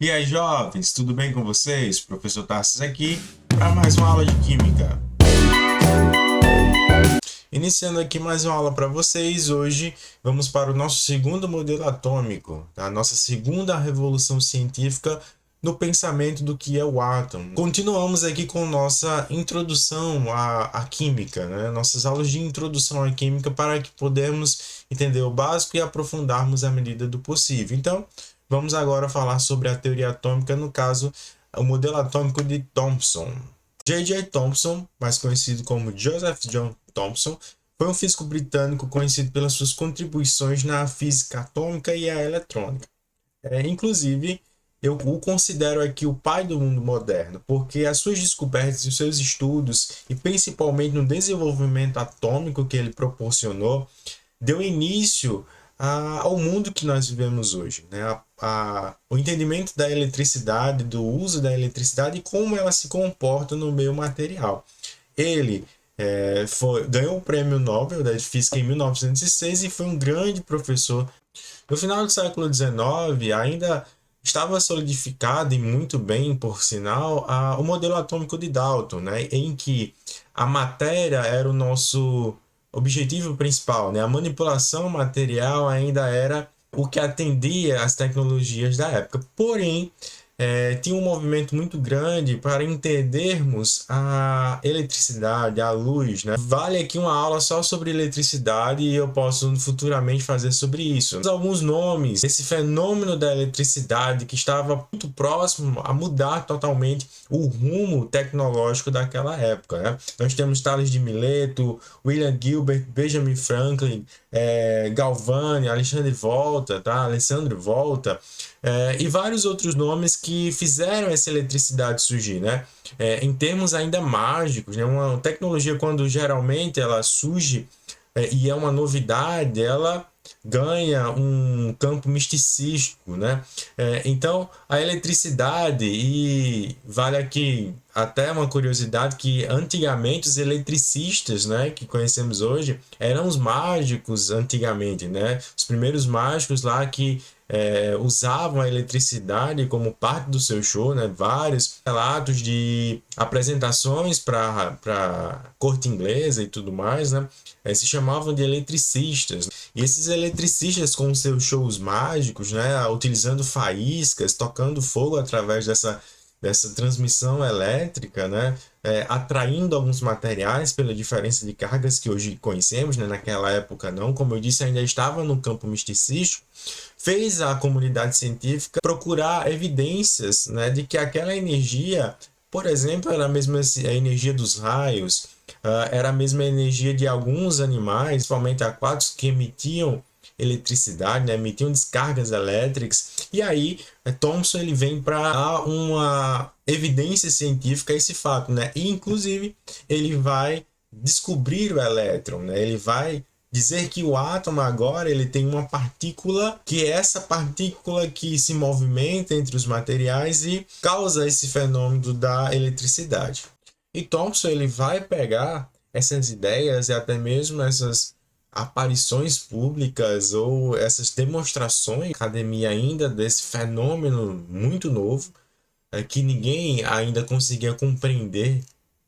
E aí, jovens, tudo bem com vocês? Professor Tarsis aqui para mais uma aula de Química. Iniciando aqui mais uma aula para vocês, hoje vamos para o nosso segundo modelo atômico, a nossa segunda revolução científica no pensamento do que é o átomo. Continuamos aqui com nossa introdução à química, né? Nossas aulas de introdução à química para que podemos entender o básico e aprofundarmos à medida do possível. Então, vamos agora falar sobre a teoria atômica, no caso, o modelo atômico de Thomson. J.J. Thomson, mais conhecido como Joseph John Thomson, foi um físico britânico conhecido pelas suas contribuições na física atômica e a eletrônica. Inclusive, eu o considero aqui o pai do mundo moderno, porque as suas descobertas e os seus estudos, e principalmente no desenvolvimento atômico que ele proporcionou, deu início ao mundo que nós vivemos hoje, né? O entendimento da eletricidade, do uso da eletricidade e como ela se comporta no meio material. Ele ganhou o Prêmio Nobel da Física em 1906 e foi um grande professor. No final do século XIX, ainda estava solidificado e muito bem, por sinal, o modelo atômico de Dalton, né? Em que a matéria era o nosso objetivo principal, né? A manipulação material ainda era o que atendia às tecnologias da época. Porém, tinha um movimento muito grande para entendermos a eletricidade, a luz, né? Vale aqui uma aula só sobre eletricidade e eu posso futuramente fazer sobre isso. Alguns nomes, esse fenômeno da eletricidade que estava muito próximo a mudar totalmente o rumo tecnológico daquela época, né? Nós temos Tales de Mileto, William Gilbert, Benjamin Franklin, Galvani, Alexandre Volta, tá? Alessandro Volta, e vários outros nomes que fizeram essa eletricidade surgir, né? Em termos ainda mágicos, né? Uma tecnologia, quando geralmente ela surge e é uma novidade, ela ganha um campo misticístico, né? Então, a eletricidade, e vale aqui até uma curiosidade, que antigamente os eletricistas, né, que conhecemos hoje, eram os mágicos antigamente, né? Os primeiros mágicos lá que usavam a eletricidade como parte do seu show, né? Vários relatos de apresentações para corte inglesa e tudo mais, né? Se chamavam de eletricistas. E esses eletricistas, com seus shows mágicos, né? Utilizando faíscas, tocando fogo através dessa transmissão elétrica, né? Atraindo alguns materiais pela diferença de cargas que hoje conhecemos, né? Naquela época não, como eu disse, ainda estava no campo misticístico, fez a comunidade científica procurar evidências, né, de que aquela energia, por exemplo, era a mesma energia dos raios, era a mesma energia de alguns animais, principalmente aquáticos, que emitiam eletricidade, né, emitiam descargas elétricas. E aí Thomson ele vem para dar uma evidência científica a esse fato, né? E inclusive ele vai descobrir o elétron, né? Ele vai dizer que o átomo agora ele tem uma partícula, que é essa partícula que se movimenta entre os materiais e causa esse fenômeno da eletricidade. E Thomson ele vai pegar essas ideias e até mesmo essas aparições públicas ou essas demonstrações na academia ainda desse fenômeno muito novo, que ninguém ainda conseguia compreender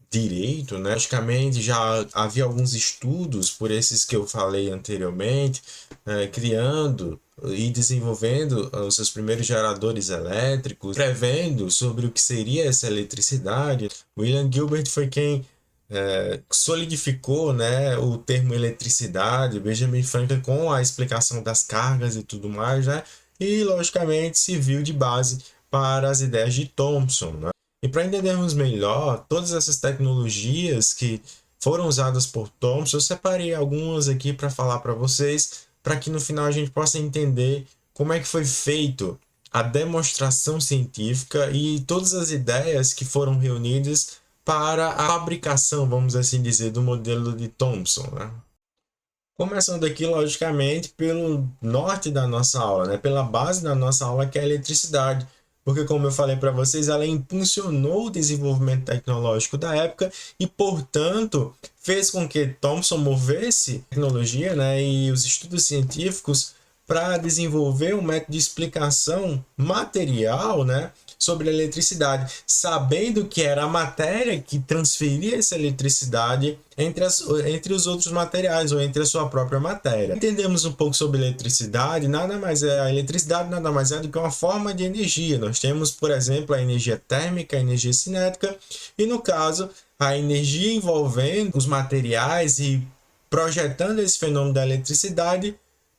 direito, né? Logicamente já havia alguns estudos, por esses que eu falei anteriormente, criando e desenvolvendo os seus primeiros geradores elétricos, prevendo sobre o que seria essa eletricidade. William Gilbert foi quem solidificou, né, o termo eletricidade, Benjamin Franklin com a explicação das cargas e tudo mais, né? E logicamente serviu de base para as ideias de Thomson, né? E para entendermos melhor todas essas tecnologias que foram usadas por Thomson, eu separei algumas aqui para falar para vocês, para que no final a gente possa entender como é que foi feito a demonstração científica e todas as ideias que foram reunidas para a fabricação, vamos assim dizer, do modelo de Thomson, né? Começando aqui, logicamente, pelo norte da nossa aula, né? Pela base da nossa aula, que é a eletricidade. Porque, como eu falei para vocês, ela impulsionou o desenvolvimento tecnológico da época e, portanto, fez com que Thomson movesse a tecnologia, né, e os estudos científicos para desenvolver um método de explicação material, né, sobre a eletricidade, sabendo que era a matéria que transferia essa eletricidade entre os outros materiais ou entre a sua própria matéria. Entendemos um pouco sobre eletricidade, a eletricidade nada mais é do que uma forma de energia. Nós temos, por exemplo, a energia térmica, a energia cinética e, no caso, a energia envolvendo os materiais e projetando esse fenômeno da eletricidade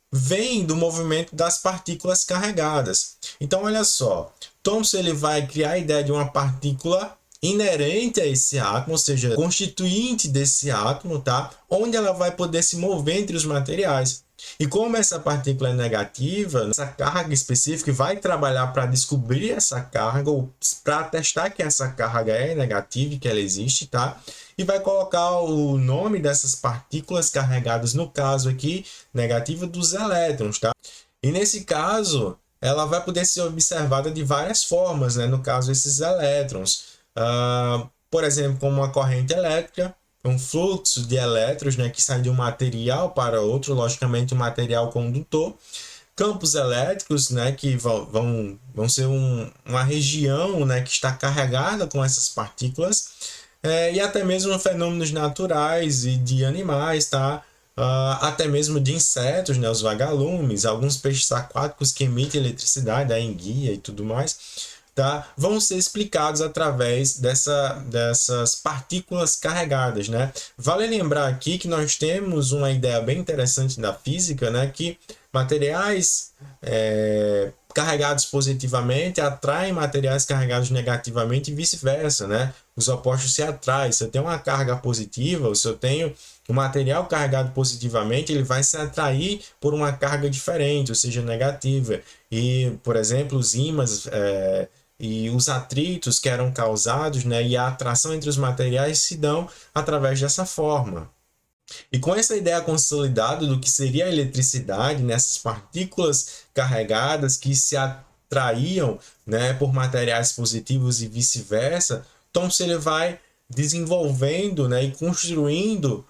vem do movimento das partículas carregadas. Então, olha só, Thomson ele vai criar a ideia de uma partícula inerente a esse átomo, ou seja, constituinte desse átomo, tá? Onde ela vai poder se mover entre os materiais. E como essa partícula é negativa, essa carga específica vai trabalhar para descobrir essa carga ou para testar que essa carga é negativa e que ela existe, tá? E vai colocar o nome dessas partículas carregadas, no caso aqui, negativa, dos elétrons, tá? E nesse caso, ela vai poder ser observada de várias formas, né? No caso, esses elétrons. Por exemplo, como uma corrente elétrica, um fluxo de elétrons, né, que sai de um material para outro, logicamente um material condutor. Campos elétricos, né, que vão ser uma região, né, que está carregada com essas partículas. E até mesmo fenômenos naturais e de animais, tá? Até mesmo de insetos, né, os vagalumes, alguns peixes aquáticos que emitem eletricidade, a enguia e tudo mais, tá? Vão ser explicados através dessas partículas carregadas, né? Vale lembrar aqui que nós temos uma ideia bem interessante da física, né, que materiais carregados positivamente atraem materiais carregados negativamente e vice-versa, né? Os opostos se atraem. Se eu tenho uma carga positiva, ou se eu tenho um material carregado positivamente, ele vai se atrair por uma carga diferente, ou seja, negativa. E, por exemplo, os ímãs e os atritos que eram causados, né, e a atração entre os materiais se dão através dessa forma. E com essa ideia consolidada do que seria a eletricidade, nessas partículas carregadas que se atraíam, né, por materiais positivos e vice-versa, Thomson ele vai desenvolvendo, né, e construindo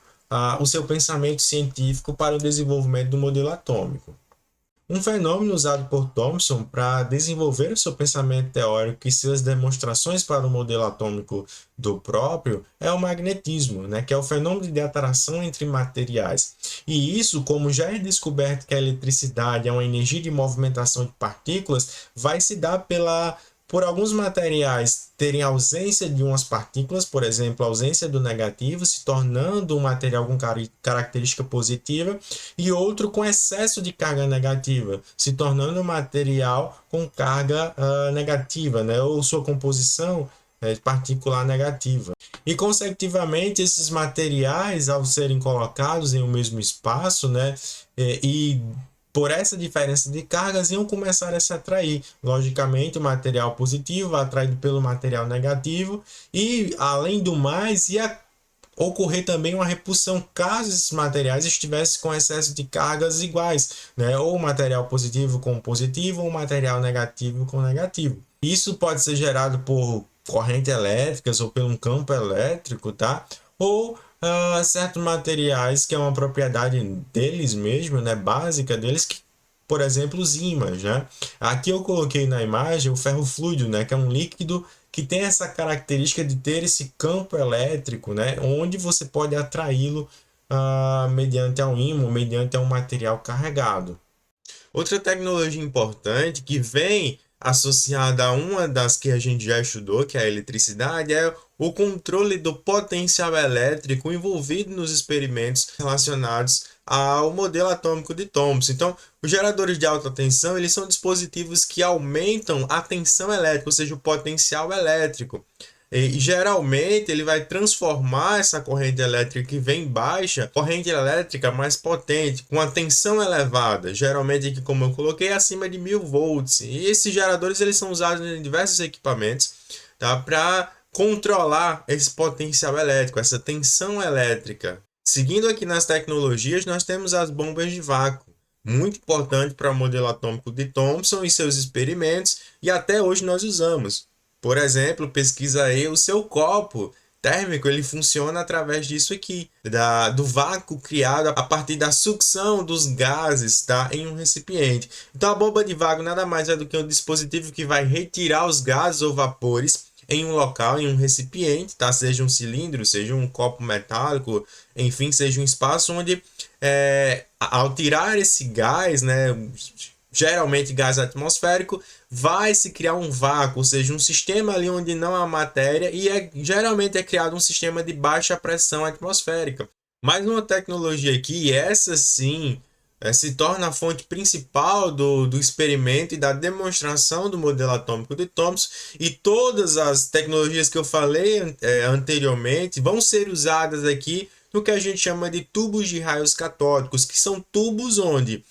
o seu pensamento científico para o desenvolvimento do modelo atômico. Um fenômeno usado por Thomson para desenvolver o seu pensamento teórico e suas demonstrações para o modelo atômico do próprio é o magnetismo, né, que é o fenômeno de atração entre materiais. E isso, como já é descoberto que a eletricidade é uma energia de movimentação de partículas, vai se dar por alguns materiais terem ausência de umas partículas, por exemplo, a ausência do negativo, se tornando um material com característica positiva, e outro com excesso de carga negativa, se tornando um material com carga negativa, né? Ou sua composição particular negativa. E, consecutivamente, esses materiais, ao serem colocados em um mesmo espaço, né, e por essa diferença de cargas, iam começar a se atrair. Logicamente, o material positivo atraído pelo material negativo e, além do mais, ia ocorrer também uma repulsão caso esses materiais estivessem com excesso de cargas iguais, né? Ou material positivo com positivo, ou material negativo com negativo. Isso pode ser gerado por correntes elétricas ou pelo campo elétrico, tá? Ou certos materiais que é uma propriedade deles mesmo, né, básica deles, que, por exemplo, os ímãs, né? Aqui eu coloquei na imagem o ferro fluido, né, que é um líquido que tem essa característica de ter esse campo elétrico, né, onde você pode atraí-lo mediante um ímã, mediante um material carregado. Outra tecnologia importante que vem associada a uma das que a gente já estudou, que é a eletricidade, é o controle do potencial elétrico envolvido nos experimentos relacionados ao modelo atômico de Thomson. Então, os geradores de alta tensão, eles são dispositivos que aumentam a tensão elétrica, ou seja, o potencial elétrico. E geralmente ele vai transformar essa corrente elétrica que vem baixa, corrente elétrica mais potente, com a tensão elevada, geralmente aqui, como eu coloquei, acima de 1000 volts. E esses geradores eles são usados em diversos equipamentos, tá, para controlar esse potencial elétrico, essa tensão elétrica. Seguindo aqui nas tecnologias, nós temos as bombas de vácuo, muito importante para o modelo atômico de Thomson e seus experimentos, e até hoje nós usamos. Por exemplo, pesquisa aí o seu copo térmico ele funciona através disso aqui, do vácuo criado a partir da sucção dos gases, tá, em um recipiente. Então a bomba de vácuo nada mais é do que um dispositivo que vai retirar os gases ou vapores em um local, em um recipiente, tá, seja um cilindro, seja um copo metálico, enfim, seja um espaço onde ao tirar esse gás, né, geralmente gás atmosférico, vai se criar um vácuo, ou seja, um sistema ali onde não há matéria e geralmente é criado um sistema de baixa pressão atmosférica. Mais uma tecnologia aqui, essa sim se torna a fonte principal do experimento e da demonstração do modelo atômico de Thomson, e todas as tecnologias que eu falei anteriormente vão ser usadas aqui no que a gente chama de tubos de raios catódicos, que são tubos onde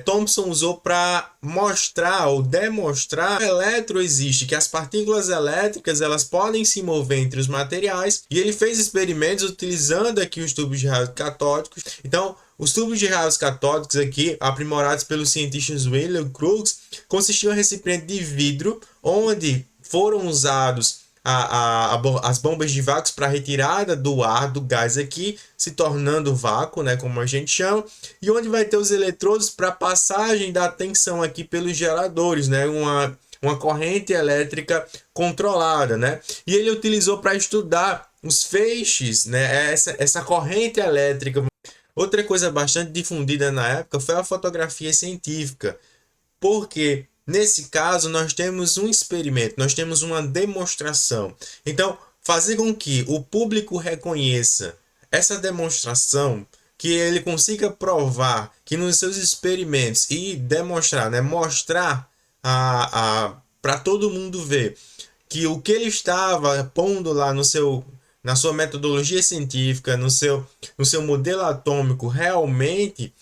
Thomson usou para mostrar ou demonstrar que o elétron existe, que as partículas elétricas elas podem se mover entre os materiais, e ele fez experimentos utilizando aqui os tubos de raios catódicos. Então, os tubos de raios catódicos aqui, aprimorados pelos cientistas William Crookes, consistiam em recipiente de vidro, onde foram usados as bombas de vácuo para retirada do ar, do gás aqui, se tornando vácuo, né, como a gente chama, e onde vai ter os eletrodos para passagem da tensão aqui pelos geradores, né, uma corrente elétrica controlada, né, e ele utilizou para estudar os feixes, né, essa corrente elétrica. Outra coisa bastante difundida na época foi a fotografia científica, porque nesse caso nós temos um experimento, nós temos uma demonstração. Então, fazer com que o público reconheça essa demonstração, que ele consiga provar que nos seus experimentos e demonstrar, né, mostrar para todo mundo ver que o que ele estava pondo lá na sua metodologia científica, no seu modelo atômico, realmente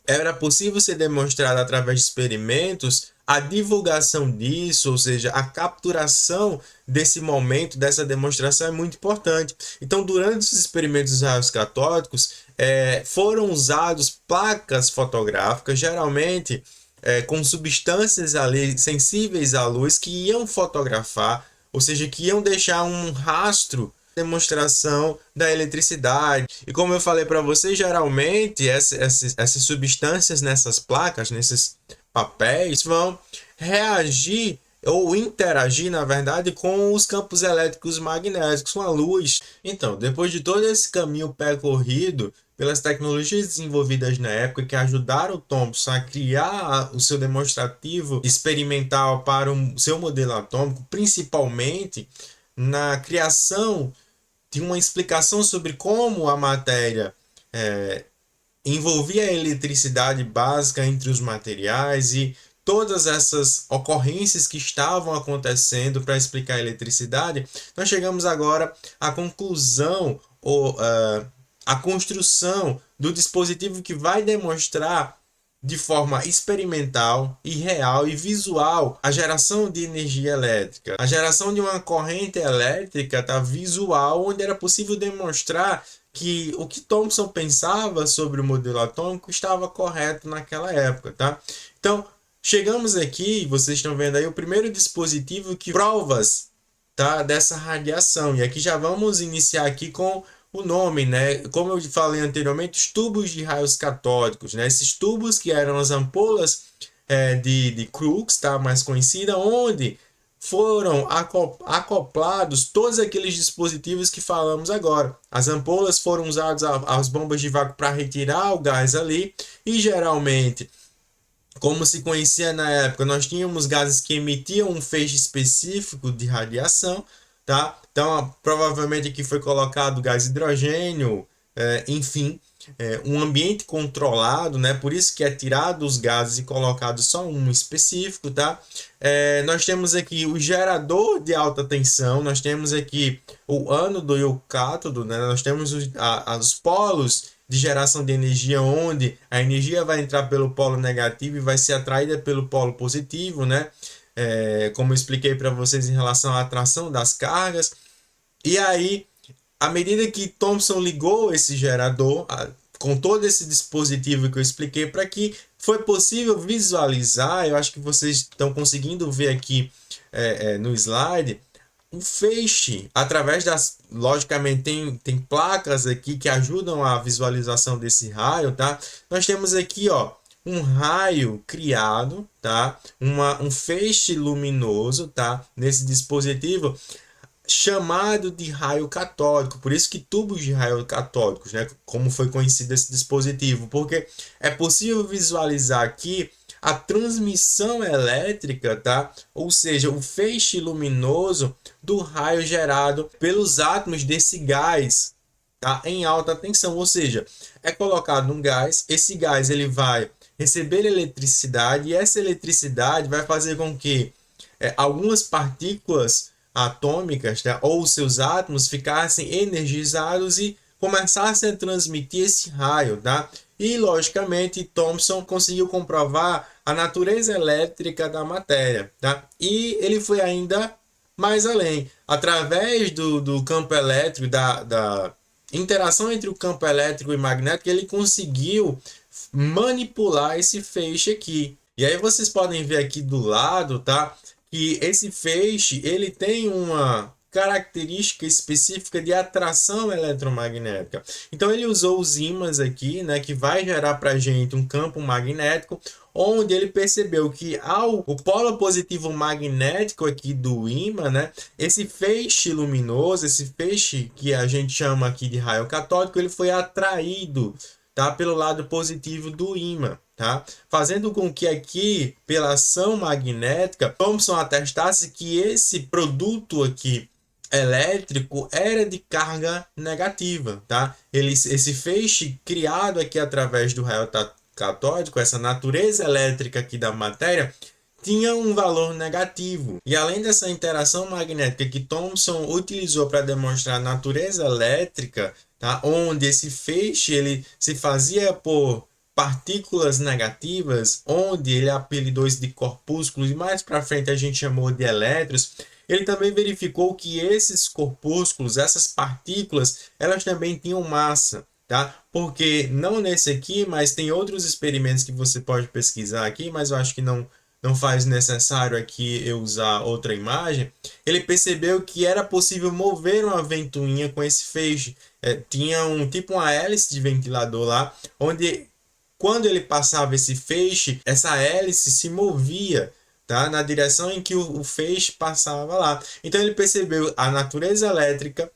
era possível ser demonstrado através de experimentos. A divulgação disso, ou seja, a capturação desse momento, dessa demonstração é muito importante. Então, durante os experimentos dos raios catódicos, foram usados placas fotográficas, geralmente com substâncias ali sensíveis à luz, que iam fotografar, ou seja, que iam deixar um rastro demonstração da eletricidade. E como eu falei para vocês, geralmente essas substâncias nessas placas, nesses papéis, vão reagir ou interagir, na verdade, com os campos elétricos magnéticos, com a luz. Então, depois de todo esse caminho percorrido pelas tecnologias desenvolvidas na época que ajudaram o Thomson a criar o seu demonstrativo experimental para o seu modelo atômico, principalmente na criação de uma explicação sobre como a matéria envolvia a eletricidade básica entre os materiais e todas essas ocorrências que estavam acontecendo para explicar a eletricidade, nós chegamos agora à conclusão ou à construção do dispositivo que vai demonstrar de forma experimental e real e visual a geração de energia elétrica, a geração de uma corrente elétrica, tá, visual, onde era possível demonstrar que o que Thomson pensava sobre o modelo atômico estava correto naquela época, tá? Então, chegamos aqui, vocês estão vendo aí o primeiro dispositivo que provas, tá, dessa radiação. E aqui já vamos iniciar aqui com o nome, né? Como eu falei anteriormente, os tubos de raios catódicos, né? Esses tubos que eram as ampolas de Crookes, tá? Mais conhecida, onde foram acoplados todos aqueles dispositivos que falamos agora. As ampolas foram usadas as bombas de vácuo para retirar o gás ali, e geralmente, como se conhecia na época, nós tínhamos gases que emitiam um feixe específico de radiação, tá? Então, provavelmente aqui foi colocado gás hidrogênio, enfim, um ambiente controlado, né? Por isso que é tirado os gases e colocado só um específico, tá? Nós temos aqui o gerador de alta tensão, nós temos aqui o ânodo e o cátodo, né? Nós temos os polos de geração de energia, onde a energia vai entrar pelo polo negativo e vai ser atraída pelo polo positivo, né? Como eu expliquei para vocês em relação à atração das cargas. E aí, à medida que Thomson ligou esse gerador com todo esse dispositivo que eu expliquei para que foi possível visualizar, eu acho que vocês estão conseguindo ver aqui no slide, um feixe, através das, logicamente tem placas aqui que ajudam a visualização desse raio, tá? Nós temos aqui, ó, um raio criado, tá? Um feixe luminoso, tá? Nesse dispositivo chamado de raio catódico, por isso que tubos de raio catódicos, né? Como foi conhecido esse dispositivo, porque é possível visualizar aqui a transmissão elétrica, tá? Ou seja, o feixe luminoso do raio gerado pelos átomos desse gás, tá? Em alta tensão, ou seja, é colocado um gás, esse gás ele vai receber eletricidade e essa eletricidade vai fazer com que algumas partículas atômicas, tá? Ou seus átomos ficassem energizados e começassem a transmitir esse raio, tá? E, logicamente, Thomson conseguiu comprovar a natureza elétrica da matéria, tá? E ele foi ainda mais além. Através do campo elétrico, da interação entre o campo elétrico e magnético, ele conseguiu manipular esse feixe aqui. E aí vocês podem ver aqui do lado, tá? Que esse feixe, ele tem uma característica específica de atração eletromagnética. Então ele usou os ímãs aqui, né, que vai gerar para a gente um campo magnético, onde ele percebeu que o polo positivo magnético aqui do ímã, né, esse feixe luminoso, esse feixe que a gente chama aqui de raio catódico, ele foi atraído, tá, pelo lado positivo do ímã. Tá? Fazendo com que aqui, pela ação magnética, Thomson atestasse que esse produto aqui elétrico era de carga negativa. Tá? Esse feixe criado aqui através do raio catódico, essa natureza elétrica aqui da matéria, tinha um valor negativo. E além dessa interação magnética que Thomson utilizou para demonstrar a natureza elétrica, tá? Onde esse feixe ele se fazia por partículas negativas, onde ele apelidou isso de corpúsculos e mais para frente a gente chamou de elétrons, ele também verificou que esses corpúsculos, essas partículas, elas também tinham massa, tá? Porque não nesse aqui, mas tem outros experimentos que você pode pesquisar aqui, mas eu acho que não faz necessário aqui eu usar outra imagem. Ele percebeu que era possível mover uma ventoinha com esse feixe. Tinha tipo uma hélice de ventilador lá, onde quando ele passava esse feixe, essa hélice se movia, tá? Na direção em que o feixe passava lá. Então ele percebeu a natureza elétrica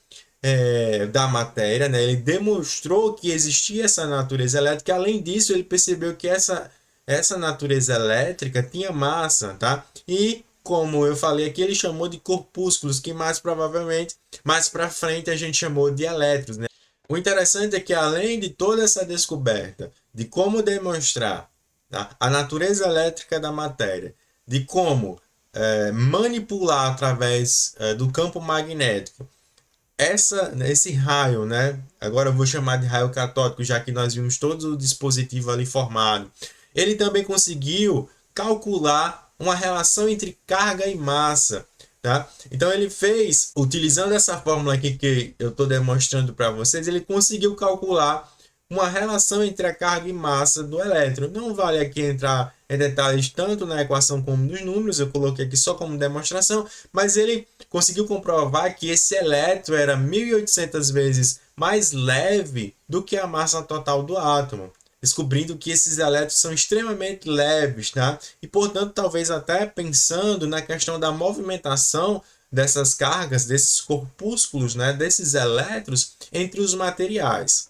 da matéria, né? Ele demonstrou que existia essa natureza elétrica. Além disso, ele percebeu que essa natureza elétrica tinha massa, tá? E como eu falei aqui, ele chamou de corpúsculos, que mais provavelmente, mais para frente, a gente chamou de elétrons, né? O interessante é que, além de toda essa descoberta de como demonstrar, tá, a natureza elétrica da matéria, de como manipular através do campo magnético esse raio, né? Agora eu vou chamar de raio catódico, já que nós vimos todo o dispositivo ali formado. Ele também conseguiu calcular uma relação entre carga e massa. Tá? Então ele fez, utilizando essa fórmula aqui que eu estou demonstrando para vocês, ele conseguiu calcular uma relação entre a carga e massa do elétron. Não vale aqui entrar em detalhes tanto na equação como nos números, eu coloquei aqui só como demonstração, mas ele conseguiu comprovar que esse elétron era 1.800 vezes mais leve do que a massa total do átomo, descobrindo que esses elétrons são extremamente leves, tá? E, portanto, talvez até pensando na questão da movimentação dessas cargas, desses corpúsculos, né? Desses elétrons entre os materiais.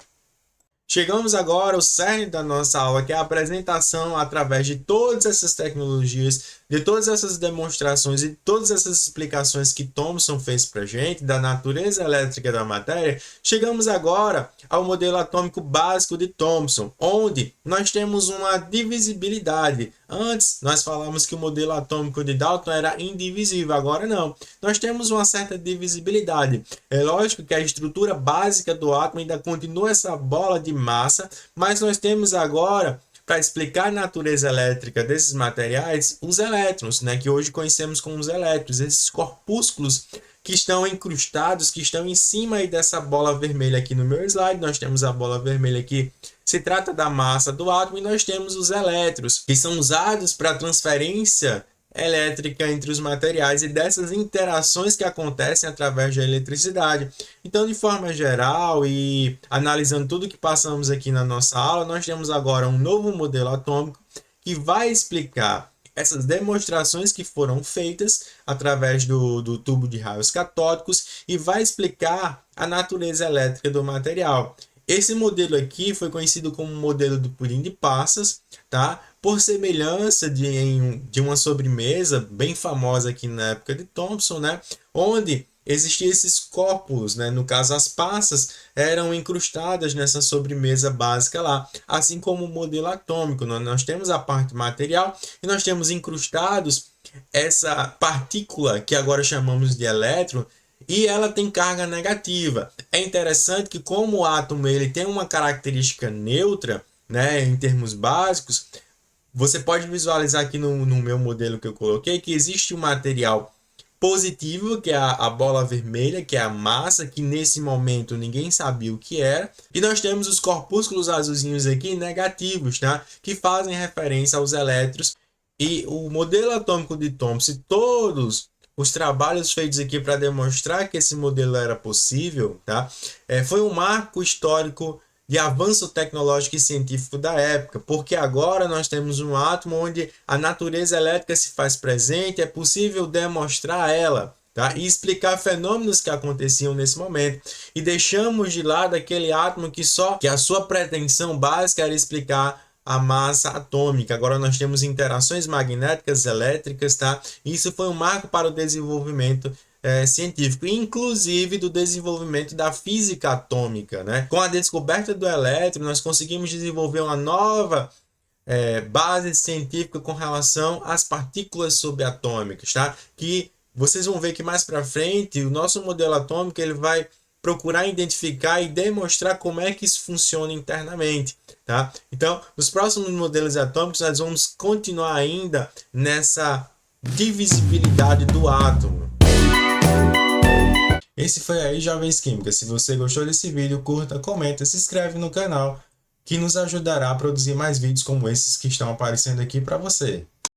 Chegamos agora ao cerne da nossa aula, que é a apresentação através de todas essas tecnologias, de todas essas demonstrações e todas essas explicações que Thomson fez para a gente, da natureza elétrica da matéria. Chegamos agora ao modelo atômico básico de Thomson, onde nós temos uma divisibilidade. Antes, nós falamos que o modelo atômico de Dalton era indivisível, agora não. Nós temos uma certa divisibilidade. É lógico que a estrutura básica do átomo ainda continua essa bola de massa, mas nós temos agora, para explicar a natureza elétrica desses materiais, os elétrons, né, que hoje conhecemos como os elétrons, esses corpúsculos que estão incrustados, que estão em cima aí dessa bola vermelha aqui no meu slide. Nós temos a bola vermelha aqui, se trata da massa do átomo, e nós temos os elétrons, que são usados para transferência elétrica entre os materiais e dessas interações que acontecem através da eletricidade. Então, de forma geral e analisando tudo que passamos aqui na nossa aula, nós temos agora um novo modelo atômico que vai explicar essas demonstrações que foram feitas através do tubo de raios catódicos e vai explicar a natureza elétrica do material. Esse modelo aqui foi conhecido como modelo do pudim de passas, tá? Por semelhança de uma sobremesa bem famosa aqui na época de Thomson, né? Onde existiam esses copos, né? No caso, as passas eram incrustadas nessa sobremesa básica lá, assim como o modelo atômico. Nós temos a parte material e nós temos incrustados essa partícula que agora chamamos de elétron, e ela tem carga negativa. É interessante que como o átomo ele tem uma característica neutra, né, em termos básicos, você pode visualizar aqui no meu modelo que eu coloquei que existe um material positivo, que é a bola vermelha, que é a massa, que nesse momento ninguém sabia o que era. E nós temos os corpúsculos azulzinhos aqui negativos, tá? Que fazem referência aos elétrons. E o modelo atômico de Thomson, todos os trabalhos feitos aqui para demonstrar que esse modelo era possível, tá? Foi um marco histórico de avanço tecnológico e científico da época, porque agora nós temos um átomo onde a natureza elétrica se faz presente, é possível demonstrar ela, tá? E explicar fenômenos que aconteciam nesse momento. E deixamos de lado aquele átomo que a sua pretensão básica era explicar a massa atômica. Agora nós temos interações magnéticas, elétricas, tá? Isso foi um marco para o desenvolvimento científico, inclusive do desenvolvimento da física atômica, né? Com a descoberta do elétron, nós conseguimos desenvolver uma nova base científica com relação às partículas subatômicas, tá? Que vocês vão ver que mais para frente o nosso modelo atômico ele vai procurar identificar e demonstrar como é que isso funciona internamente, tá? Então, nos próximos modelos atômicos nós vamos continuar ainda nessa divisibilidade do átomo. Esse foi aí Jovens Químicas. Se você gostou desse vídeo, curta, comenta, se inscreve no canal, que nos ajudará a produzir mais vídeos como esses que estão aparecendo aqui para você.